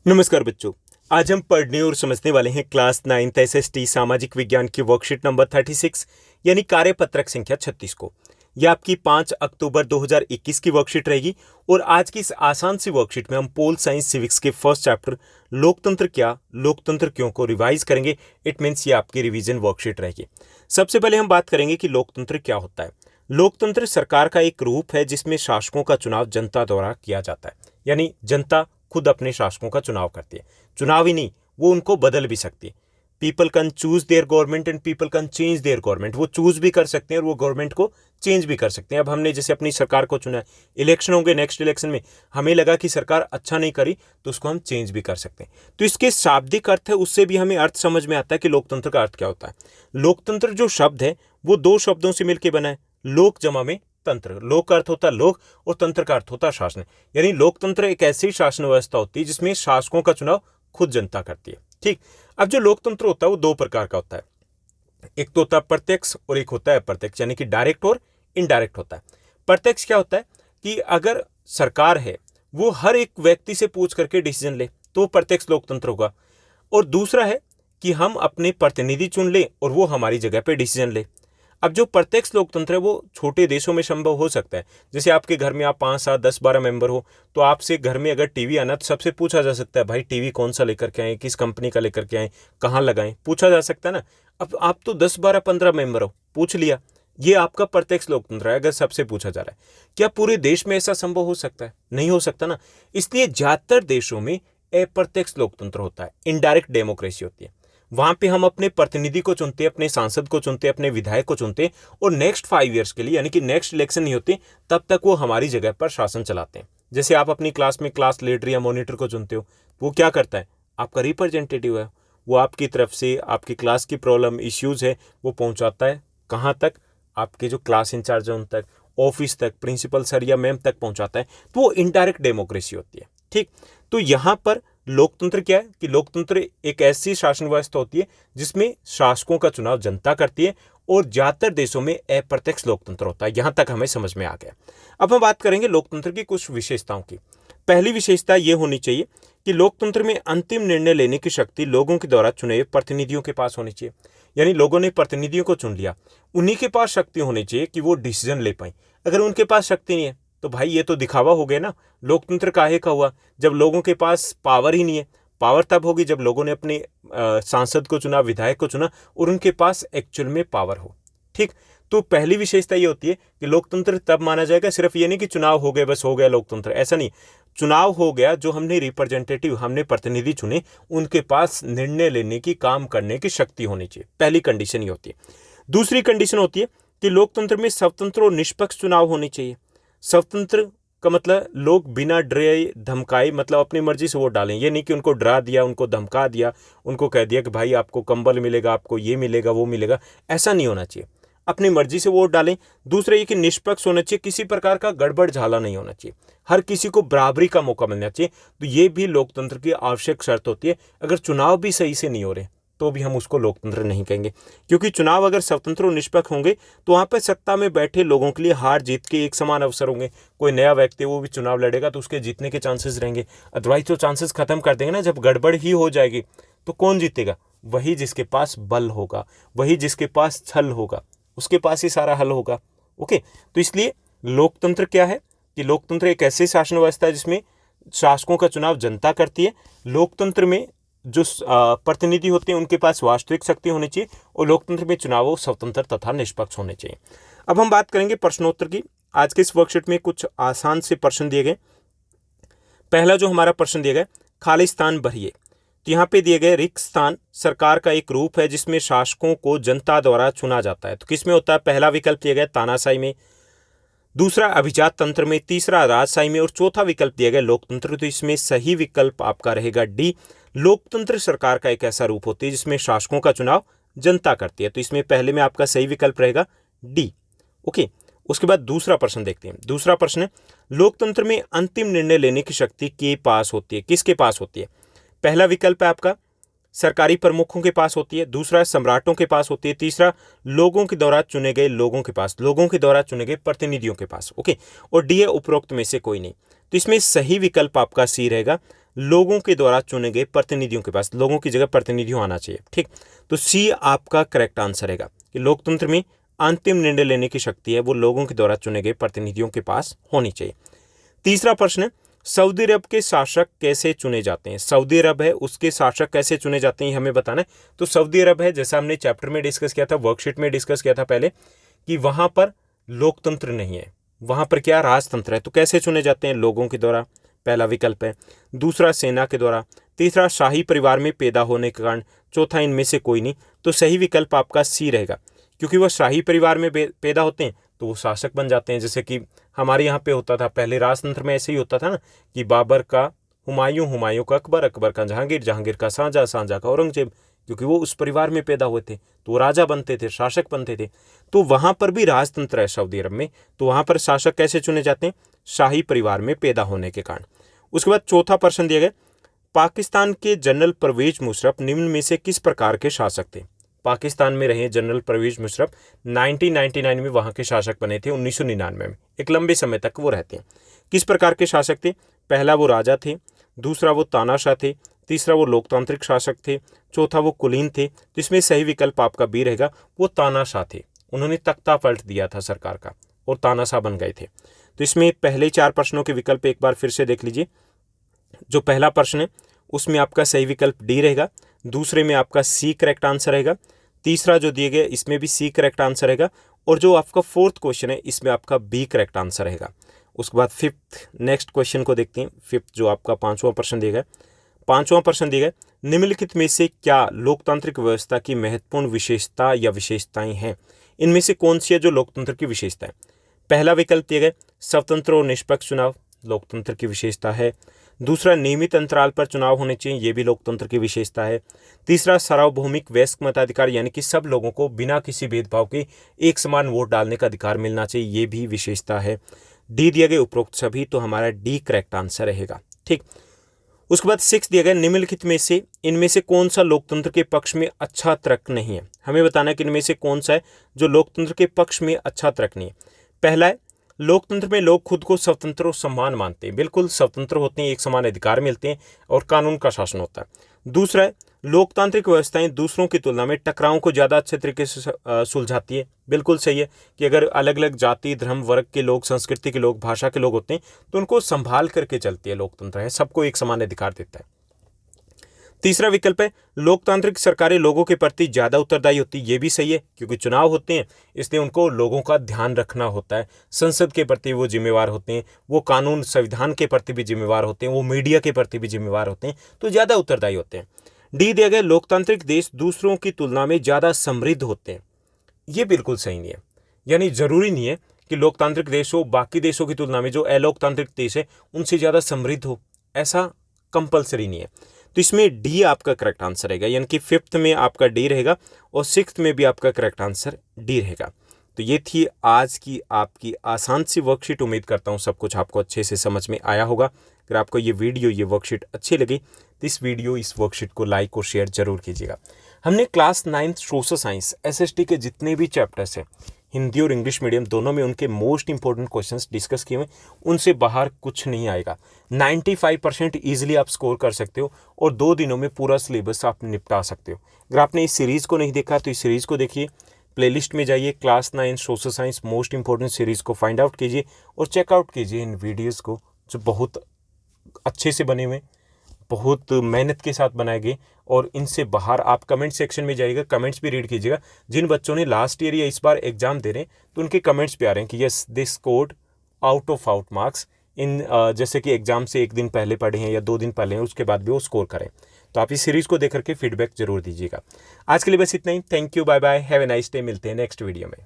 नमस्कार बच्चों। आज हम पढ़ने और समझने वाले हैं क्लास 9th एसएसटी सामाजिक विज्ञान की वर्कशीट नंबर 36 यानी कार्यपत्रक संख्या 36 को। यह आपकी 5 अक्टूबर 2021 की वर्कशीट रहेगी और आज की इस आसान सी वर्कशीट में हम पोल साइंस सिविक्स के फर्स्ट चैप्टर लोकतंत्र क्या लोकतंत्र क्यों को रिवाइज करेंगे। इट मीन्स ये आपकी रिवीजन वर्कशीट रहेगी। सबसे पहले हम बात करेंगे कि लोकतंत्र क्या होता है। लोकतंत्र सरकार का एक रूप है जिसमें शासकों का चुनाव जनता द्वारा किया जाता है, यानी जनता खुद अपने शासकों का चुनाव करती है। चुनाव ही नहीं, वो उनको बदल भी सकती है। People can choose there government and people can change their government. वो चूज भी कर सकते हैं और वो गवर्नमेंट को चेंज भी कर सकते हैं। अब हमने जैसे अपनी सरकार को चुना है, इलेक्शन होंगे, नेक्स्ट इलेक्शन में हमें लगा कि सरकार अच्छा नहीं करी तो उसको हम चेंज भी कर सकते हैं। तो इसके शाब्दिक अर्थ है, उससे भी हमें अर्थ समझ में आता है कि लोकतंत्र का अर्थ क्या होता है। लोकतंत्र जो शब्द है वो दो शब्दों से मिलकर बना है, लोक जमा में तंत्र। लोक का अर्थ होता है लोक और तंत्र का अर्थ होता है शासन। यानी लोकतंत्र एक ऐसी शासन व्यवस्था होती है जिसमें शासकों का चुनाव खुद जनता करती है। ठीक। अब जो लोकतंत्र होता है वो दो प्रकार का होता है। एक तो होता है प्रत्यक्ष और एक होता है अप्रत्यक्ष, यानी कि डायरेक्ट और इनडायरेक्ट होता है। प्रत्यक्ष क्या होता है कि अगर सरकार है वो हर एक व्यक्ति से पूछ करके डिसीजन ले तो प्रत्यक्ष लोकतंत्र होगा। और दूसरा है कि हम अपने प्रतिनिधि चुन ले और वो हमारी जगह पे डिसीजन ले। अब जो प्रत्यक्ष लोकतंत्र है वो छोटे देशों में संभव हो सकता है। जैसे आपके घर में आप 5, 7, 10, 12 मेंबर हो तो आपसे घर में अगर टीवी आना तो सबसे पूछा जा सकता है, भाई टीवी कौन सा लेकर के आए, किस कंपनी का लेकर के आए, कहाँ लगाएं, पूछा जा सकता है ना। अब आप तो 10, 12, 15 मेंबर हो, पूछ लिया। ये आपका प्रत्यक्ष लोकतंत्र है अगर सबसे पूछा जा रहा है। क्या पूरे देश में ऐसा संभव हो सकता है? नहीं हो सकता ना। इसलिए ज्यादातर देशों में अप्रत्यक्ष लोकतंत्र होता है, इनडायरेक्ट डेमोक्रेसी होती है। वहां पे हम अपने प्रतिनिधि को चुनते हैं, अपने सांसद को चुनते हैं, अपने विधायक को चुनते हैं और नेक्स्ट 5 ईयर्स के लिए, यानी कि नेक्स्ट इलेक्शन नहीं होते तब तक वो हमारी जगह पर शासन चलाते हैं। जैसे आप अपनी क्लास में क्लास लीडर या मॉनिटर को चुनते हो, वो क्या करता है? आपका रिप्रेजेंटेटिव है। वो आपकी तरफ से आपकी क्लास की प्रॉब्लम इश्यूज है वो पहुंचाता है कहाँ तक? आपके जो क्लास इंचार्ज है उन तक, ऑफिस तक, प्रिंसिपल सर या मैम तक पहुंचाता है। तो वो इनडायरेक्ट डेमोक्रेसी होती है। ठीक। तो यहां पर लोकतंत्र क्या है कि लोकतंत्र एक ऐसी शासन व्यवस्था होती है जिसमें शासकों का चुनाव जनता करती है और ज्यादातर देशों में अप्रत्यक्ष लोकतंत्र होता है। यहां तक हमें समझ में आ गया। अब हम बात करेंगे लोकतंत्र की कुछ विशेषताओं की। पहली विशेषता यह होनी चाहिए कि लोकतंत्र में अंतिम निर्णय लेने की शक्ति लोगों के द्वारा चुने प्रतिनिधियों के पास होनी चाहिए। यानी लोगों ने प्रतिनिधियों को चुन लिया, उन्हीं के पास शक्ति होनी चाहिए कि वो डिसीजन ले पाए। अगर उनके पास शक्ति नहीं है तो भाई ये तो दिखावा हो गया ना। लोकतंत्र काहे का हुआ जब लोगों के पास पावर ही नहीं है। पावर तब होगी जब लोगों ने अपने सांसद को चुना, विधायक को चुना और उनके पास एक्चुअल में पावर हो। ठीक। तो पहली विशेषता ये होती है कि लोकतंत्र तब माना जाएगा, सिर्फ ये नहीं कि चुनाव हो गए बस हो गया लोकतंत्र, ऐसा नहीं। चुनाव हो गया, जो हमने रिप्रेजेंटेटिव, हमने प्रतिनिधि चुने, उनके पास निर्णय लेने की, काम करने की शक्ति होनी चाहिए। पहली कंडीशन ये होती है। दूसरी कंडीशन होती है कि लोकतंत्र में स्वतंत्र और निष्पक्ष चुनाव होने चाहिए। स्वतंत्र का मतलब लोग बिना डरे धमकाए, मतलब अपनी मर्जी से वोट डालें। ये नहीं कि उनको डरा दिया, उनको धमका दिया, उनको कह दिया कि भाई आपको कंबल मिलेगा, आपको ये मिलेगा, वो मिलेगा। ऐसा नहीं होना चाहिए। अपनी मर्जी से वोट डालें। दूसरा ये कि निष्पक्ष होना चाहिए, किसी प्रकार का गड़बड़ झाला नहीं होना चाहिए, हर किसी को बराबरी का मौका मिलना चाहिए। तो ये भी लोकतंत्र की आवश्यक शर्त होती है। अगर चुनाव भी सही से नहीं हो रहे तो भी हम उसको लोकतंत्र नहीं कहेंगे, क्योंकि चुनाव अगर स्वतंत्र और निष्पक्ष होंगे तो वहां पर सत्ता में बैठे लोगों के लिए हार जीत के एक समान अवसर होंगे। कोई नया व्यक्ति वो भी चुनाव लड़ेगा तो उसके जीतने के चांसेस रहेंगे। अदरवाइज तो चांसेस खत्म कर देंगे ना। जब गड़बड़ ही हो जाएगी तो कौन जीतेगा? वही जिसके पास बल होगा, वही जिसके पास छल होगा, उसके पास ही सारा हल होगा। ओके। तो इसलिए लोकतंत्र क्या है कि लोकतंत्र एक ऐसी शासन व्यवस्था है जिसमें शासकों का चुनाव जनता करती है। लोकतंत्र में जो प्रतिनिधि होते हैं उनके पास वास्तविक शक्ति होनी चाहिए और लोकतंत्र में चुनाव स्वतंत्र तथा निष्पक्ष होने चाहिए। अब हम बात करेंगे प्रश्नोत्तर की। आज के इस वर्कशीट में कुछ आसान से प्रश्न दिए गए। पहला जो हमारा प्रश्न दिया गया, खाली स्थान भरिए। तो यहाँ पे दिए गए रिक्त स्थान सरकार का एक रूप है जिसमें शासकों को जनता द्वारा चुना जाता है। तो किसमें होता है? पहला विकल्प दिया गया तानाशाही में, दूसरा अभिजात तंत्र में, तीसरा राजशाही में और चौथा विकल्प दिया गया लोकतंत्र। तो इसमें सही विकल्प आपका रहेगा डी। लोकतंत्र सरकार का एक ऐसा रूप होती है जिसमें शासकों का चुनाव जनता करती है। तो इसमें पहले में आपका सही विकल्प रहेगा डी। ओके। उसके बाद दूसरा प्रश्न देखते हैं। दूसरा प्रश्न है, लोकतंत्र में अंतिम निर्णय लेने की शक्ति के पास होती है, किसके पास होती है? पहला विकल्प है आपका सरकारी प्रमुखों के पास होती है, दूसरा सम्राटों के पास होती है, तीसरा लोगों के द्वारा चुने गए लोगों के पास, लोगों के द्वारा चुने गए प्रतिनिधियों के पास। ओके। और डी है उपरोक्त में से कोई नहीं। तो इसमें सही विकल्प आपका सी रहेगा, लोगों के द्वारा चुने गए प्रतिनिधियों के पास, लोगों की जगह प्रतिनिधियों आना चाहिए। ठीक, तो सी आपका करेक्ट आंसर रहेगा कि लोकतंत्र में अंतिम निर्णय लेने की शक्ति है वो लोगों के द्वारा चुने गए प्रतिनिधियों के पास होनी चाहिए। तीसरा प्रश्न है, सऊदी अरब के शासक कैसे चुने जाते हैं? सऊदी अरब है, उसके शासक कैसे चुने जाते हैं हमें बताना है। तो सऊदी अरब है, जैसा हमने चैप्टर में डिस्कस किया था, वर्कशीट में डिस्कस किया था पहले, कि वहां पर लोकतंत्र नहीं है, वहां पर क्या राजतंत्र है। तो कैसे चुने जाते हैं? लोगों के द्वारा, पहला विकल्प है। दूसरा सेना के द्वारा। तीसरा शाही परिवार में पैदा होने के कारण। चौथा इनमें से कोई नहीं। तो सही विकल्प आपका सी रहेगा, क्योंकि वह शाही परिवार में पैदा होते हैं तो वो शासक बन जाते हैं। जैसे कि हमारे यहाँ पे होता था पहले, राजतंत्र में ऐसे ही होता था ना, कि बाबर का हुमायूं, हुमायूं का अकबर, अकबर का जहांगीर, जहांगीर का शाहजहां, शाहजहां का औरंगजेब, क्योंकि वो उस परिवार में पैदा हुए थे तो वो राजा बनते थे, शासक बनते थे। तो वहां पर भी राजतंत्र है सऊदी अरब में। तो वहां पर शासक कैसे चुने जाते हैं? शाही परिवार में पैदा होने के कारण। उसके बाद चौथा प्रश्न दिया गया, पाकिस्तान के जनरल परवेज मुशर्रफ निम्न में से किस प्रकार के शासक थे? पाकिस्तान में रहे जनरल परवेज मुशर्रफ 1999 में वहां के शासक बने थे, 1999 में, एक लंबे समय तक वो रहते हैं। किस प्रकार के शासक थे? पहला वो राजा थे, दूसरा वो तानाशाह थे, तीसरा वो लोकतांत्रिक शासक थे, चौथा वो कुलीन थे। तो इसमें सही विकल्प आपका बी रहेगा, वो तानाशाह थे। उन्होंने तख्ता पलट दिया था सरकार का और तानाशाह बन गए थे। तो इसमें पहले 4 प्रश्नों के विकल्प एक बार फिर से देख लीजिए। जो पहला प्रश्न है उसमें आपका सही विकल्प डी रहेगा, दूसरे में आपका सी करेक्ट आंसर रहेगा, तीसरा जो दिए गए इसमें भी सी करेक्ट आंसर रहेगा, और जो आपका फोर्थ क्वेश्चन है इसमें आपका बी करेक्ट आंसर रहेगा। उसके बाद फिफ्थ, नेक्स्ट क्वेश्चन को देखते हैं। फिफ्थ जो आपका पांचवा प्रश्न दिया गया, पांचवा प्रश्न दिया गया, निम्नलिखित में से क्या लोकतांत्रिक व्यवस्था की महत्वपूर्ण विशेषता या विशेषताएं हैं? इनमें से कौन सी है जो लोकतंत्र की विशेषता है? पहला विकल्प दिया गया स्वतंत्र और निष्पक्ष चुनाव, लोकतंत्र की विशेषता है। दूसरा नियमित अंतराल पर चुनाव होने चाहिए, ये भी लोकतंत्र की विशेषता है। तीसरा सार्वभौमिक वयस्क मताधिकार, यानी कि सब लोगों को बिना किसी भेदभाव के एक समान वोट डालने का अधिकार मिलना चाहिए, ये भी विशेषता है। डी दिया गया उपरोक्त सभी, तो हमारा डी करेक्ट आंसर रहेगा। ठीक, उसके बाद 6 दिया गया, निम्नलिखित में से इनमें से कौन सा लोकतंत्र के पक्ष में अच्छा तर्क नहीं है? हमें बताना है कि इनमें से कौन सा है जो लोकतंत्र के पक्ष में अच्छा तर्क नहीं है। पहला है, लोकतंत्र में लोग खुद को स्वतंत्र और समान मानते हैं, बिल्कुल स्वतंत्र होते हैं, एक समान अधिकार मिलते हैं और कानून का शासन होता है। दूसरा है, लोकतांत्रिक व्यवस्थाएं दूसरों की तुलना में टकरावों को ज़्यादा अच्छे तरीके से सुलझाती है, बिल्कुल सही है कि अगर अलग अलग जाति, धर्म, वर्ग के लोग, संस्कृति के लोग, भाषा के लोग होते हैं तो उनको संभाल करके चलती है लोकतंत्र है, सबको एक समान अधिकार देता है। तीसरा विकल्प है, लोकतांत्रिक सरकारें लोगों के प्रति ज़्यादा उत्तरदायी होती है, ये भी सही है क्योंकि चुनाव होते हैं इसलिए उनको लोगों का ध्यान रखना होता है, संसद के प्रति वो जिम्मेवार होते हैं, वो कानून संविधान के प्रति भी जिम्मेवार होते हैं, वो मीडिया के प्रति भी जिम्मेवार होते हैं, तो ज़्यादा उत्तरदायी होते हैं। डी दिया गया, लोकतांत्रिक देश दूसरों की तुलना में ज़्यादा समृद्ध होते हैं, ये बिल्कुल सही नहीं है। यानी जरूरी नहीं है कि लोकतांत्रिक देश हो बाकी देशों की तुलना में जो अलोकतांत्रिक देश है उनसे ज़्यादा समृद्ध हो, ऐसा कंपलसरी नहीं है। तो इसमें डी आपका करेक्ट आंसर रहेगा, यानी कि फिफ्थ में आपका डी रहेगा और सिक्स्थ में भी आपका करेक्ट आंसर डी रहेगा। तो ये थी आज की आपकी आसान सी वर्कशीट। उम्मीद करता हूँ सब कुछ आपको अच्छे से समझ में आया होगा। अगर आपको ये वीडियो, ये वर्कशीट अच्छी लगी तो इस वर्कशीट को लाइक और शेयर जरूर कीजिएगा। हमने class 9th social science SST के जितने भी चैप्टर्स हैं, हिंदी और इंग्लिश मीडियम दोनों में, उनके मोस्ट इंपॉर्टेंट क्वेश्चंस डिस्कस किए हुए, उनसे बाहर कुछ नहीं आएगा। 95% ईजिली आप स्कोर कर सकते हो और 2 दिनों में पूरा सिलेबस आप निपटा सकते हो। अगर आपने इस सीरीज़ को नहीं देखा तो इस सीरीज़ को देखिए, प्लेलिस्ट में जाइए, class 9 social science most important series को फाइंड आउट कीजिए और चेकआउट कीजिए इन वीडियोज़ को, जो बहुत अच्छे से बने हुए, बहुत मेहनत के साथ बनाए गए। और इनसे बाहर आप कमेंट सेक्शन में जाइएगा, कमेंट्स भी रीड कीजिएगा। जिन बच्चों ने लास्ट ईयर या इस बार एग्जाम दे रहे हैं तो उनके कमेंट्स भी आ रहे हैं कि yes they scored out of out marks in, जैसे कि एग्जाम से 1 दिन पहले पढ़े हैं या 2 दिन पहले हैं, उसके बाद भी वो स्कोर करें। तो आप इस सीरीज़ को देख करके फीडबैक जरूर दीजिएगा। आज के लिए बस इतना ही। Thank you, bye bye, have a nice day. मिलते हैं नेक्स्ट वीडियो में।